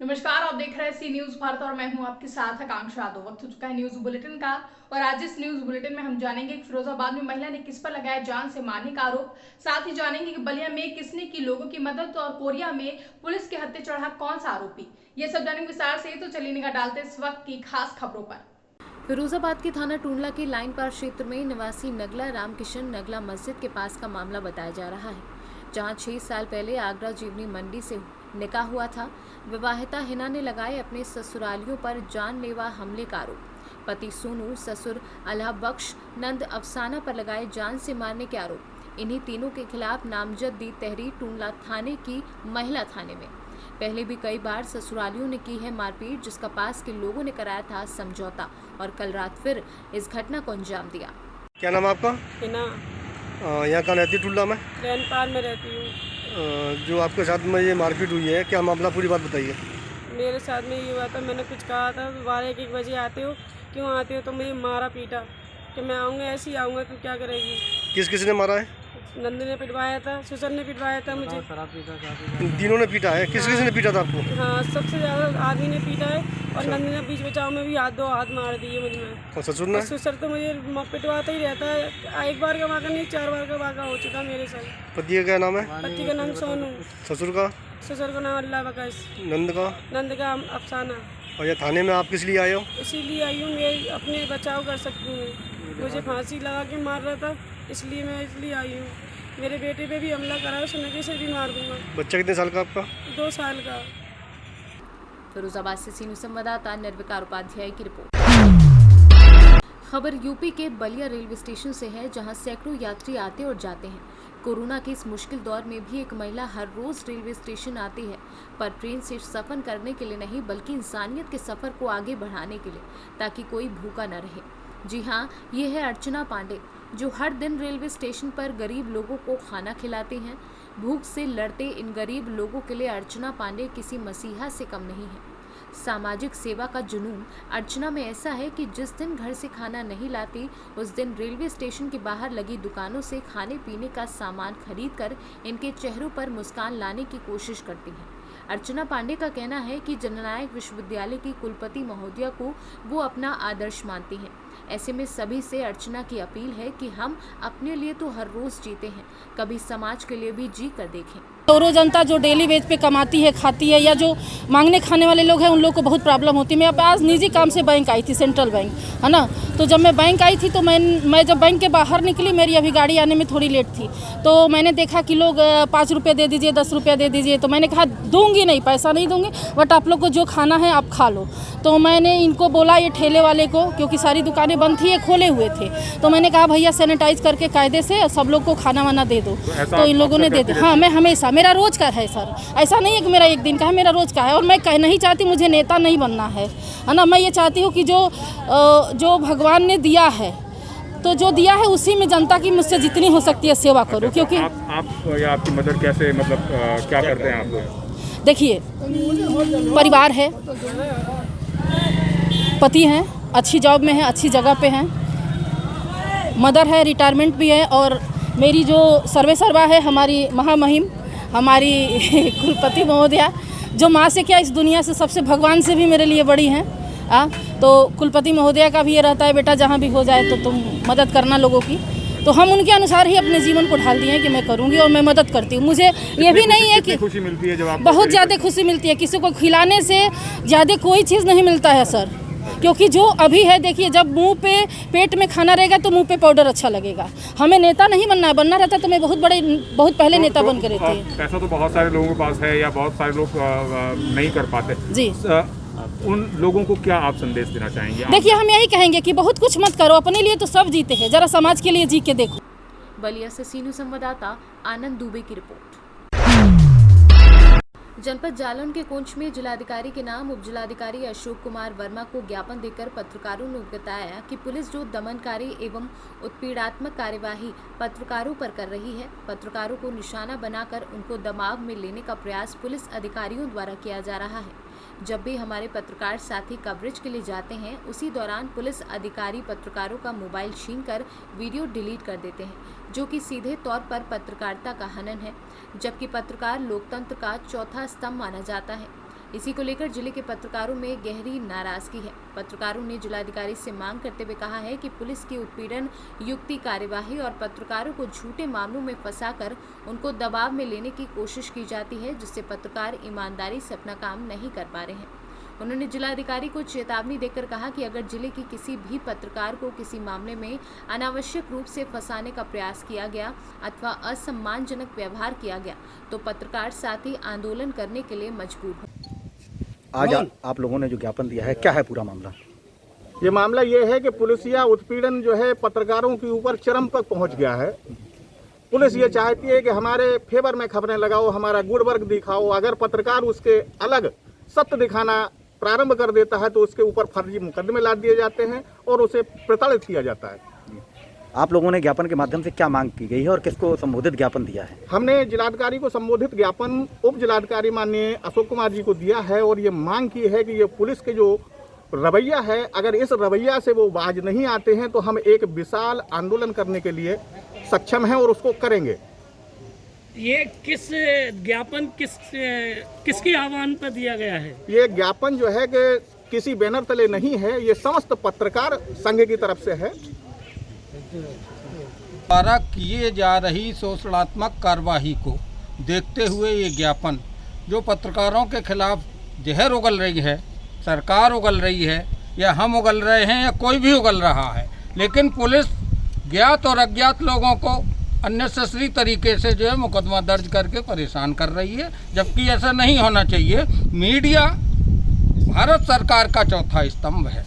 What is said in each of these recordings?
नमस्कार, आप देख रहे हैं सी न्यूज भारत और मैं हूं आपके साथ आकांक्षा यादव। वक्त हो चुका है न्यूज बुलेटिन का और आज इस न्यूज बुलेटिन में हम जानेंगे कि फिरोजाबाद में महिला ने किस पर लगाया जान से मारने का आरोप। साथ ही जानेंगे कि बलिया में किसने की लोगों की मदद और कोरिया में पुलिस के हत्थे चढ़ा कौन सा आरोपी। ये सब जानेंगे विस्तार से, तो चलिए निगाह डालते इस वक्त की खास खबरों पर। फिरोजाबाद के थाना टूंडला के लाइन पार क्षेत्र में निवासी नगला रामकिशन नगला मस्जिद के पास का मामला बताया जा रहा है, जहां 6 साल पहले आगरा जीवनी मंडी से निकाह हुआ था। विवाहिता हिना ने लगाए अपने ससुरालियों पर जानलेवा हमले का आरोप। पति सोनू, ससुर अल्लाह बख्श, नंद अफसाना पर लगाए जान से मारने के आरोप। इन्हीं तीनों के खिलाफ नामजद दी तहरीर टूंडला थाने की महिला थाने में। पहले भी कई बार ससुरालियों ने की है मारपीट, जिसका पास के लोगों ने कराया था समझौता और कल रात फिर इस घटना को अंजाम दिया। क्या नाम है आपका? हिना। यहाँ कहाँ रहती है? टुल्ला में। रैनपाल में रहती हूँ। जो आपके साथ में ये मारपीट हुई है, क्या मामला, पूरी बात बताइए। मेरे साथ में ये हुआ था, मैंने कुछ कहा था 12-1 बजे आते हो, क्यों आते हो, तो मुझे मारा पीटा कि मैं आऊँगा, ऐसे ही आऊँगा, तो क्या करेगी। किस किस ने मारा है? नंद ने पिटवाया था, सुसर ने पिटवाया था मुझे। इन तीनों ने पीटा है? किस किस ने पीटा था आपको? हाँ, सबसे ज़्यादा आदमी ने पीटा है और नंद ने बीच बचाव में भी दो हाथ मार दिए मुझ में। और ससुर ने? सुसर तो मुझे पिटवाता ही रहता है, एक बार का वाक़ा नहीं, 4 बार का वाक़ा हो चुका मेरे साथ। पति का क्या नाम है? पति का नाम सोनू, ससुर का? ससुर का नाम अल्लाह बख्श, नंद का? नंद का अफसाना। और ये थाने में आप किस लिए आए हो? इसीलिए आई हूँ, मैं अपने बचाव कर सकती हूँ। मुझे फांसी लगा के मार रहा था, इसलिए मैं आई हूँ। मेरे बेटे पे भी हमला करा है, उसे नदी से भी मार दूंगा। बच्चा कितने साल का आपका? 2 साल का। फिरोजाबाद से सीनू संवाददाता निर्विकार उपाध्याय की रिपोर्ट। खबर यूपी के बलिया रेलवे स्टेशन से है, जहां सैकड़ों यात्री आते और जाते हैं। कोरोना के इस मुश्किल दौर में भी एक महिला हर रोज रेलवे स्टेशन आती है, पर ट्रेन से सफर करने के लिए नहीं, बल्कि इंसानियत के सफर को आगे बढ़ाने के लिए, ताकि कोई भूखा न रहे। जी हाँ, ये है अर्चना पांडे, जो हर दिन रेलवे स्टेशन पर गरीब लोगों को खाना खिलाती हैं। भूख से लड़ते इन गरीब लोगों के लिए अर्चना पांडे किसी मसीहा से कम नहीं है। सामाजिक सेवा का जुनून अर्चना में ऐसा है कि जिस दिन घर से खाना नहीं लाती, उस दिन रेलवे स्टेशन के बाहर लगी दुकानों से खाने पीने का सामान खरीदकर इनके चेहरों पर मुस्कान लाने की कोशिश करती हैं। अर्चना पांडे का कहना है कि जननायक विश्वविद्यालय की कुलपति महोदया को वो अपना आदर्श मानती हैं। ऐसे में सभी से अर्चना की अपील है कि हम अपने लिए तो हर रोज जीते हैं, कभी समाज के लिए भी जी कर देखें। तो जनता जो डेली वेज पे कमाती है, खाती है, या जो मांगने खाने वाले लोग हैं, उन लोग को बहुत प्रॉब्लम होती है। मैं आज निजी काम से बैंक आई थी, सेंट्रल बैंक है ना। तो जब मैं बैंक आई थी तो मैं जब बैंक के बाहर निकली, मेरी अभी गाड़ी आने में थोड़ी लेट थी, तो मैंने देखा कि लोग 5 रुपये दे दीजिए, 10 रुपया दे दीजिए। तो मैंने कहा दूंगी नहीं, पैसा नहीं दूंगी, बट आप लोग को जो खाना है आप खा लो। तो मैंने इनको बोला, ये ठेले वाले को, क्योंकि सारी दुकानें बंद थी, ये खोले हुए थे, तो मैंने कहा भैया सैनिटाइज करके कायदे से सब लोग को खाना वाना दे दो। तो इन लोगों ने दे दिया। हाँ, मैं हमेशा, मेरा रोज का है सर, ऐसा नहीं है कि मेरा एक दिन का है, मेरा रोज का है। और मैं नहीं चाहती, मुझे नेता नहीं बनना है ना। मैं ये चाहती हूँ कि जो भगवान ने दिया है, तो जो दिया है उसी में जनता की मुझसे जितनी हो सकती है सेवा करूँ। क्योंकि आप या आपकी मदर कैसे, मतलब क्या करते हैं आप? देखिए, परिवार है, पति हैं, अच्छी जॉब में है, अच्छी जगह पे हैं, मदर है, रिटायरमेंट भी है, और मेरी जो सर्वे सर्वा है, हमारी महामहिम, हमारी कुलपति महोदया, जो माँ से क्या इस दुनिया से सबसे, भगवान से भी मेरे लिए बड़ी हैं। तो कुलपति महोदया का भी ये रहता है, बेटा जहाँ भी हो जाए तो तुम मदद करना लोगों की। तो हम उनके अनुसार ही अपने जीवन को ढाल दिए हैं कि मैं करूँगी और मैं मदद करती हूँ। मुझे ये भी नहीं है कि खुशी मिलती है जब आप, बहुत ज़्यादा खुशी मिलती है। किसी को खिलाने से ज़्यादा कोई चीज़ नहीं मिलता है सर, क्योंकि जो अभी है, देखिए, जब मुंह पे पेट में खाना रहेगा तो मुँह पे पाउडर अच्छा लगेगा। हमें नेता नहीं बनना है, बनना रहता तो मैं बहुत पहले नेता बन के रहती। पैसा तो बहुत सारे लोगों के पास है, या बहुत सारे लोग नहीं कर पाते जी। उन लोगों को क्या आप संदेश देना चाहेंगे? देखिए, हम यही कहेंगे कि बहुत कुछ मत करो, अपने लिए तो सब जीते हैं, जरा समाज के लिए जी के देखो। बलिया से सीनू संवाददाता आनंद दुबे की रिपोर्ट। जनपद जालौन के कोंच में जिलाधिकारी के नाम उप जिलाधिकारी अशोक कुमार वर्मा को ज्ञापन देकर पत्रकारों ने बताया कि पुलिस जो दमनकारी एवं उत्पीड़ात्मक कार्यवाही पत्रकारों पर कर रही है, पत्रकारों को निशाना बनाकर उनको दबाव में लेने का प्रयास पुलिस अधिकारियों द्वारा किया जा रहा है। जब भी हमारे पत्रकार साथी कवरेज के लिए जाते हैं, उसी दौरान पुलिस अधिकारी पत्रकारों का मोबाइल छीनकर वीडियो डिलीट कर देते हैं, जो कि सीधे तौर पर पत्रकारिता का हनन है, जबकि पत्रकार लोकतंत्र का चौथा स्तंभ माना जाता है। इसी को लेकर जिले के पत्रकारों में गहरी नाराजगी है। पत्रकारों ने जिलाधिकारी से मांग करते हुए कहा है कि पुलिस की उत्पीड़न युक्ति कार्यवाही और पत्रकारों को झूठे मामलों में फंसाकर उनको दबाव में लेने की कोशिश की जाती है, जिससे पत्रकार ईमानदारी से अपना काम नहीं कर पा रहे हैं। उन्होंने जिलाधिकारी को चेतावनी देकर कहा कि अगर जिले के किसी भी पत्रकार को किसी मामले में अनावश्यक रूप से फंसाने का प्रयास किया गया अथवा असम्मानजनक व्यवहार किया गया तो पत्रकार साथ ही आंदोलन करने के लिए मजबूर हो। आज आप लोगों ने जो ज्ञापन दिया है, क्या है पूरा मामला? ये मामला ये है कि पुलिसिया उत्पीड़न जो है पत्रकारों के ऊपर चरम तक पहुंच गया है। पुलिस ये चाहती है कि हमारे फेवर में खबरें लगाओ, हमारा गुड वर्क दिखाओ। अगर पत्रकार उसके अलग सत्य दिखाना प्रारंभ कर देता है तो उसके ऊपर फर्जी मुकदमे लाद दिए जाते हैं और उसे प्रताड़ित किया जाता है। आप लोगों ने ज्ञापन के माध्यम से क्या मांग की गई है और किसको संबोधित ज्ञापन दिया है? हमने जिलाधिकारी को संबोधित ज्ञापन उप जिलाधिकारी माननीय अशोक कुमार जी को दिया है और ये मांग की है कि ये पुलिस के जो रवैया है, अगर इस रवैया से वो बाज नहीं आते हैं तो हम एक विशाल आंदोलन करने के लिए सक्षम हैं और उसको करेंगे। ये किस ज्ञापन किसके आह्वान पर दिया गया है? ये ज्ञापन जो है कि किसी बैनर तले नहीं है, ये समस्त पत्रकार संघ की तरफ से है। द्वारा किए जा रही शोषणात्मक कार्यवाही को देखते हुए ये ज्ञापन जो पत्रकारों के खिलाफ जहर उगल रही है, सरकार उगल रही है या हम उगल रहे हैं या कोई भी उगल रहा है, लेकिन पुलिस ज्ञात और अज्ञात लोगों को अननेसेसरी तरीके से जो है मुकदमा दर्ज करके परेशान कर रही है, जबकि ऐसा नहीं होना चाहिए। मीडिया भारत सरकार का चौथा स्तंभ है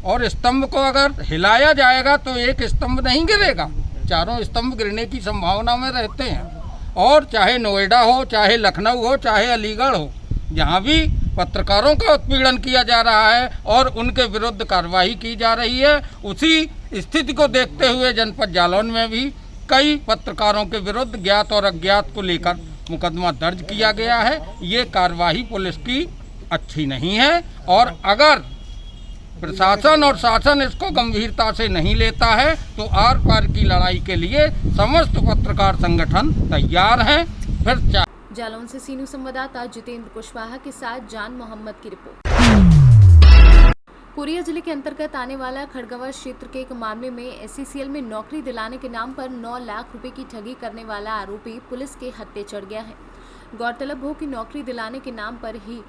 और स्तंभ को अगर हिलाया जाएगा तो एक स्तंभ नहीं गिरेगा, चारों स्तंभ गिरने की संभावना में रहते हैं। और चाहे नोएडा हो, चाहे लखनऊ हो, चाहे अलीगढ़ हो, जहाँ भी पत्रकारों का उत्पीड़न किया जा रहा है और उनके विरुद्ध कार्रवाई की जा रही है, उसी स्थिति को देखते हुए जनपद जालौन में भी कई पत्रकारों के विरुद्ध ज्ञात और अज्ञात को लेकर मुकदमा दर्ज किया गया है। ये कार्रवाई पुलिस की अच्छी नहीं है और अगर प्रशासन और शासन इसको गंभीरता से नहीं लेता है तो आर पार की लड़ाई के लिए समस्त पत्रकार संगठन तैयार हैं। फिर जालौन से सीनू संवाददाता जितेंद्र कुशवाहा के साथ जान मोहम्मद की रिपोर्ट। कोरिया जिले के अंतर्गत आने वाला खड़गवा क्षेत्र के एक मामले में एससीसीएल में नौकरी दिलाने के नाम पर 9 लाख रुपए की ठगी करने वाला आरोपी पुलिस के हत्थे चढ़ गया है। गौरतलब हो कि नौकरी दिलाने के नाम पर ही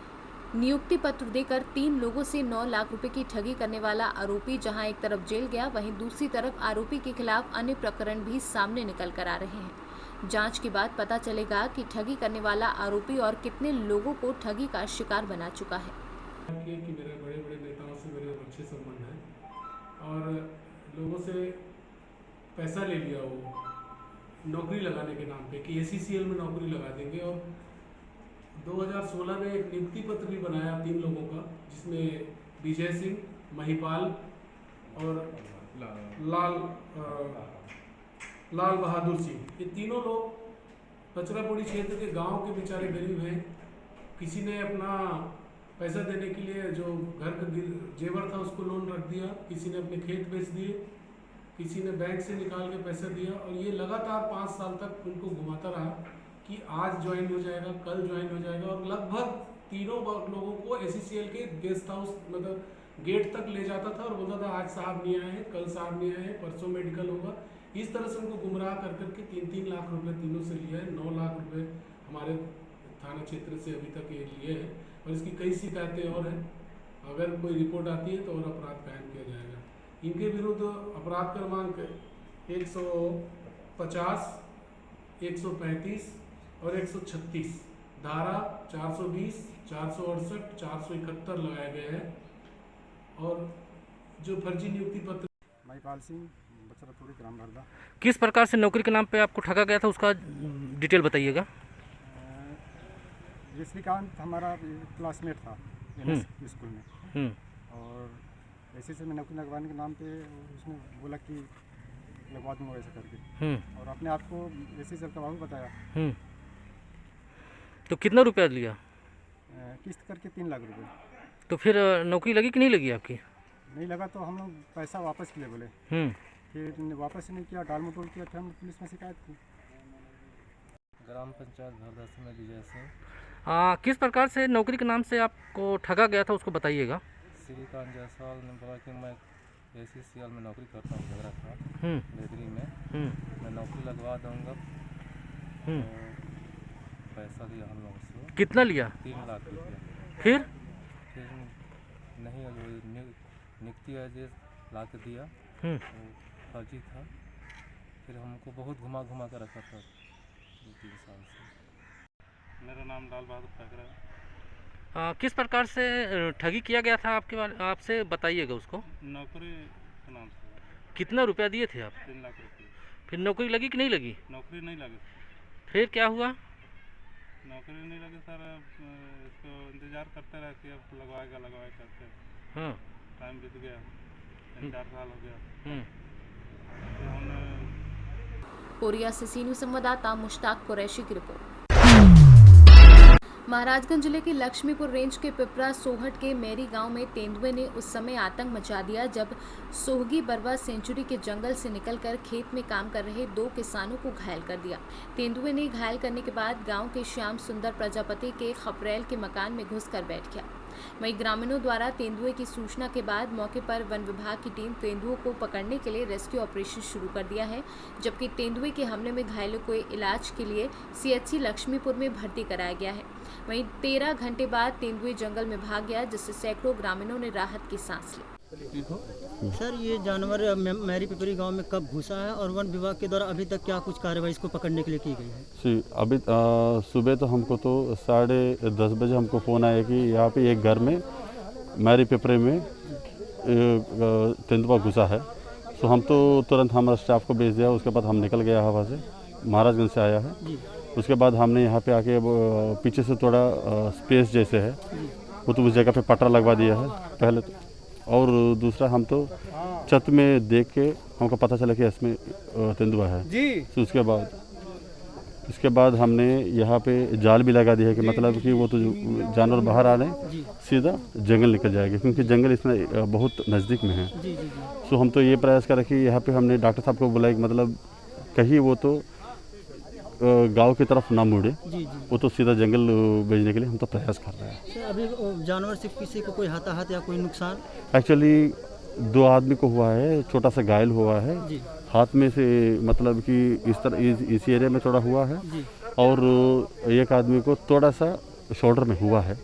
नियुक्ति पत्र देकर 3 लोगों से 9 लाख रुपए की ठगी करने वाला आरोपी जहां एक तरफ जेल गया, वहीं दूसरी तरफ आरोपी के खिलाफ अन्य प्रकरण भी सामने निकल कर आ रहे हैं। जांच के बाद पता चलेगा कि ठगी करने वाला आरोपी और कितने लोगों को ठगी का शिकार बना चुका है। कि मेरे बड़े बड़े नेताओं से मेरे अच्छे संबंध हैं और लोगों से पैसा ले लिया वो नौकरी लगाने के नाम पे कि एससीसीएल में नौकरी लगा देंगे। और 2016 में एक नियुक्ति पत्र भी बनाया 3 लोगों का, जिसमें विजय सिंह, महिपाल और लाल बहादुर सिंह, ये तीनों लोग पचरापुड़ी क्षेत्र के गांव के बेचारे गरीब हैं। किसी ने अपना पैसा देने के लिए जो घर का जेवर था उसको लोन रख दिया, किसी ने अपने खेत बेच दिए, किसी ने बैंक से निकाल के पैसा दिया और ये लगातार 5 साल तक उनको घुमाता रहा कि आज ज्वाइन हो जाएगा, कल ज्वाइन हो जाएगा। और लगभग तीनों लोगों को एससीसीएल के गेस्ट हाउस मतलब गेट तक ले जाता था और बोलता था आज साहब नहीं आए हैं, कल साहब नहीं आए हैं, परसों मेडिकल होगा। इस तरह से उनको गुमराह कर करके 3-3 लाख रुपए तीनों से लिया है। 9 लाख रुपए हमारे थाना क्षेत्र से अभी तक ये लिए हैं और इसकी कई शिकायतें और हैं। अगर कोई रिपोर्ट आती है तो और अपराध कायम किया जाएगा। इनके विरुद्ध अपराध क्रमांक 150, 135 और 136 धारा 420, 468, 471 लगाए गए हैं। और जो फर्जी नियुक्ति पत्र महिपाल सिंह बचरापुरी ग्राम भरदा। किस प्रकार से नौकरी के नाम पे आपको ठगा गया था, उसका डिटेल बताइएगा। श्रीकांत हमारा क्लासमेट था स्कूल में और ऐसे से मैं नौकरी लगवाने के नाम पे उसने बोला कि लगवा दूंगा ऐसा करके और अपने आप को ऐसे चल का बाबू बताया। तो कितना रुपया लिया? किस्त करके 3 लाख रुपए। तो फिर नौकरी लगी कि नहीं लगी आपकी? नहीं लगा तो हम लोग पैसा वापस के लिए बोले, फिर वापस नहीं किया, टाल मटोल किया, फिर हम पुलिस में शिकायत की। ग्राम पंचायत भरदा से मैं विजय सिंह। किस प्रकार से नौकरी के नाम से आपको ठगा गया था उसको बताइएगा। श्रीकांत जायसवाल ने बोला कि मैं ACCL में नौकरी करता हूँ झगड़ा था बेदरी में, मैं नौकरी लगवा दूंगा। तो पैसा लिया हम लोगों से। कितना लिया? 3 लाख रुपया। फिर नहीं नियुक्ति आदेश ला के दिया, तो फर्जी था। फिर हमको बहुत घुमा कर रखा था 2-3 साल से। मेरा नाम लाल बहादुर ठाकरे है। किस प्रकार से ठगी किया गया था आपसे बताइएगा उसको। नौकरी के नाम से। कितना रुपया दिए थे आप? 3 लाख रुपये। फिर नौकरी लगी कि नहीं लगी? नौकरी नहीं लगी। फिर क्या हुआ? नौकरी नहीं लगी सर, इसको इंतज़ार करते रहे कि अब लगवाएगा करके। हाँ, टाइम बीत गया, 3-4 साल हो गया। तो हमने कोरिया से सीनू संवाददाता मुश्ताक कुरैशी की रिपोर्ट। महाराजगंज जिले के लक्ष्मीपुर रेंज के पिपरा सोहट के मेरी गांव में तेंदुए ने उस समय आतंक मचा दिया जब सोहगी बरवा सेंचुरी के जंगल से निकलकर खेत में काम कर रहे 2 किसानों को घायल कर दिया। तेंदुए ने घायल करने के बाद गांव के श्याम सुंदर प्रजापति के खपरेल के मकान में घुसकर बैठ गया। वहीं ग्रामीणों द्वारा तेंदुए की सूचना के बाद मौके पर वन विभाग की टीम तेंदुओं को पकड़ने के लिए रेस्क्यू ऑपरेशन शुरू कर दिया है, जबकि तेंदुए के हमले में घायलों को इलाज के लिए CHC लक्ष्मीपुर में भर्ती कराया गया है। वहीं 13 घंटे बाद तेंदुए जंगल में भाग गया, जिससे सैकड़ों ग्रामीणों ने राहत की सांस ली। सर, ये जानवर मेरी पिपरी गांव में कब घुसा है और वन विभाग के द्वारा अभी तक क्या कुछ कार्रवाई इसको पकड़ने के लिए की गई है? जी, अभी सुबह तो हमको तो 10:30 बजे हमको फ़ोन आया कि यहाँ पे एक घर में मेरी पिपरे में तेंदुआ घुसा है। तो हम तो तुरंत हमारा स्टाफ को भेज दिया। उसके बाद हम निकल गया हवा से, महाराजगंज से आया है। उसके बाद हमने यहाँ पे आके पीछे से थोड़ा स्पेस जैसे है वो तो उस जगह पे पटरा लगवा दिया है पहले तो, और दूसरा हम तो छत में देख के हमको पता चला कि इसमें तेंदुआ है जी। तो उसके बाद हमने यहाँ पे जाल भी लगा दिया है कि मतलब कि वो तो जानवर बाहर आ रहे सीधा जंगल निकल जाएगा, क्योंकि जंगल इसमें बहुत नज़दीक में है। तो हम तो ये प्रयास करें कि यहाँ पे हमने डॉक्टर साहब को बुलाया कि मतलब कहीं वो तो गांव की तरफ ना मुड़े, वो तो सीधा जंगल भेजने के लिए हम तो प्रयास कर रहे हैं। सर, अभी जानवर से किसी को कोई हताहत या कोई नुकसान? एक्चुअली 2 आदमी को हुआ है, छोटा सा घायल हुआ है हाथ में से, मतलब कि इस एरिया में थोड़ा हुआ है, और एक आदमी को थोड़ा सा शोल्डर में हुआ है,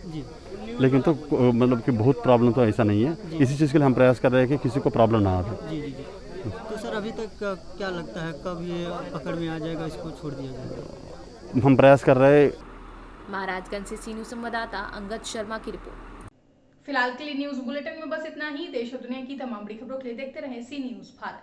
लेकिन तो मतलब कि बहुत प्रॉब्लम तो ऐसा नहीं है। इसी चीज़ के लिए हम प्रयास कर रहे हैं कि किसी को प्रॉब्लम ना आए। तो सर, अभी तक क्या लगता है कब ये पकड़ में आ जाएगा, इसको छोड़ दिया जाएगा? हम प्रयास कर रहे हैं। महाराजगंज से सीनू संवाददाता अंगद शर्मा की रिपोर्ट। फिलहाल के लिए न्यूज बुलेटिन में बस इतना ही। देश और दुनिया की तमाम बड़ी खबरों के लिए देखते रहें सी न्यूज भारत।